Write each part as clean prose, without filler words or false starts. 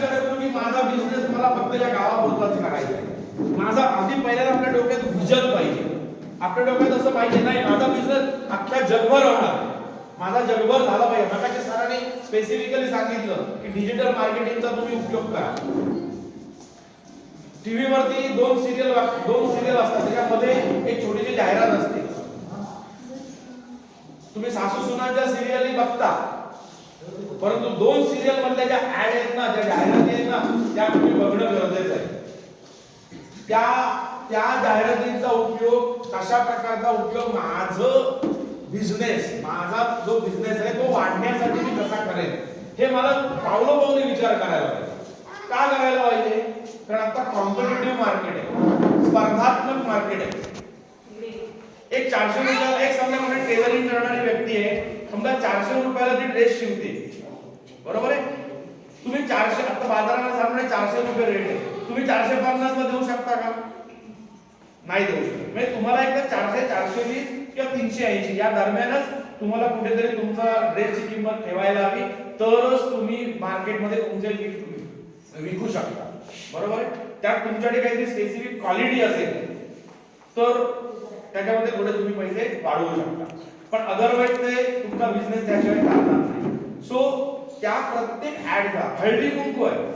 विचार करतो की माझा बिझनेस मला फक्त या गावापुरताच करायचा आहे. माझा आधी पहिल्यांदा आपल्या डोक्यात व्हिजन पाहिजे. आपल्या डोक्यात असं पाहिजे नाही माझा बिझनेस अख्ख्या जगभर होणार, माझा जगभर झाला पाहिजे. मगाशी सरांनी स्पेसिफिकली सांगितलं की डिजिटल मार्केटिंगचा तुम्ही उपयोग करा. टीव्ही वरती दोन सिरियल असतात, त्याच्यामध्ये एक छोटीशी जाहिरात असते. तुम्ही सासू सुनाच्या सिरियली बघता, परंतु दोन सिरियल मधल्या ज्या ऍड आहेत ना, ज्या जाहिराती आहेत ना, त्या तुम्ही बघणं गरजेचं आहे. त्या जाहिरातींचा उपयोग, कशा प्रकारचा उपयोग माझा जो बिझनेस आहे तो वाढण्यासाठी मी कसा करेन, हे मला पावलोपावली विचार करायला पाहिजे. का करायला पाहिजे? कारण आता कॉम्पिटिटिव्ह मार्केट आहे, स्पर्धात्मक मार्केट आहे. एक 400 रुपयाला, एक समजा म्हणजे टेलरिंग करणारी व्यक्ती आहे, समजा 400 रुपयाला ती ड्रेस शिवते, बरोबर आहे. तुम्ही 400, आता बाजाराला सामने 400 रुपये रेट आहे, तुम्ही 450 ला देऊ शकता का? नाही देऊ शकत. म्हणजे तुम्हाला एकदा 400, 420 किंवा 380 या दरम्यानच तुम्हाला कुठेतरी तुमचा ड्रेसची किंमत ठेवायला हवी, तरच तुम्ही मार्केटमध्ये तुमचे विकू शकता, बरोबर आहे. त्यात तुमच्याकडे काहीतरी स्पेसिफिक क्वालिटी असेल तर त्याच्यामध्ये थोडे तुम्ही पैसे वाढवू शकता, पण अदरवाईज ते तुमचा बिझनेस त्याशिवाय चालणार नाही. सो त्या प्रत्येक ऍडचा, हळदी कुंकू आहे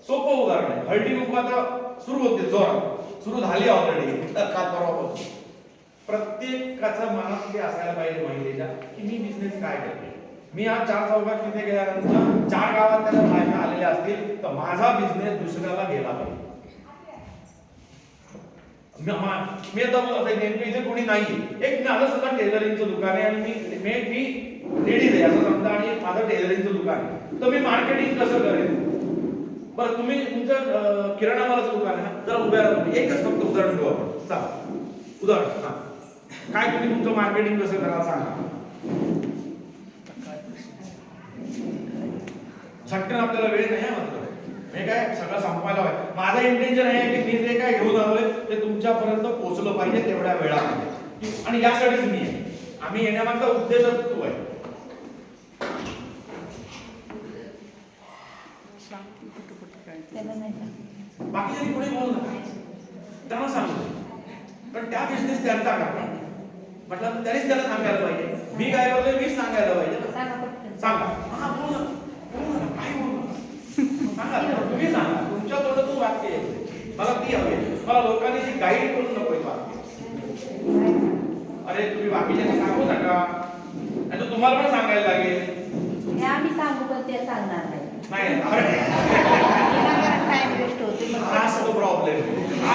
सोपं उदाहरण आहे. हळदी कुंकू आता सुरू होते, सुरू झाली ऑलरेडी काल परवापासून. प्रत्येकाचं मनात ते असायला पाहिजे महिलेच्या की मी बिझनेस काय करते. मी आज 4 चौघात तिथे गेल्यानंतर 4 गावात त्याला बायका आलेल्या असतील तर माझा बिझनेस दुसऱ्याला गेला पाहिजे. मी आता नेमकं इथे कोणी नाही, एक माझं सुद्धा टेलरिंगचं दुकान आहे आणि मी लेडीज आहे असं समजा आणि माझं टेलरिंगचं दुकान आहे, तर मी मार्केटिंग कसं करेन? बरं, तुम्ही तुमचं किराणा मालाचं दुकान आहे ना, जरा उभ्या राहून एकच फक्त उदाहरण घेऊ आपण. चला उदाहरण, हा काय तुम्ही तुमचं मार्केटिंग कसं करा सांगा. झटकन आपल्याला वेळ नाही मात्र हे काय सगळं संपवायला पाहिजे. माझं इंटेन्शन आहे की मी जे काय घेऊन आलोय ते तुमच्यापर्यंत पोहोचलं पाहिजे तेवढ्या वेळामध्ये, आणि यासाठीच मी आहे. आम्ही येण्यामागचा उद्देशच तो आहे. बाकी कोणी बोलू नका, त्यांना सांगू, कारण त्या बिझनेस त्यांचा का म्हटलं त्यांनीच त्याला सांगायला पाहिजे. मी काय करतोय मीच सांगायला पाहिजे. सांगा, हा बोल ना, काय बोलू सांगा, तुम्ही सांगा, तुमच्या तोंडातून वाक्य येते, मला ती हवी. मला लोकांनी जी गाईड करून नको वाक्य. अरे तुम्ही बाकीच्या सांगू नका, आणि तुम्हाला पण सांगायला लागेल. आम्ही सांगू पण ते सांगणार नाही. नाही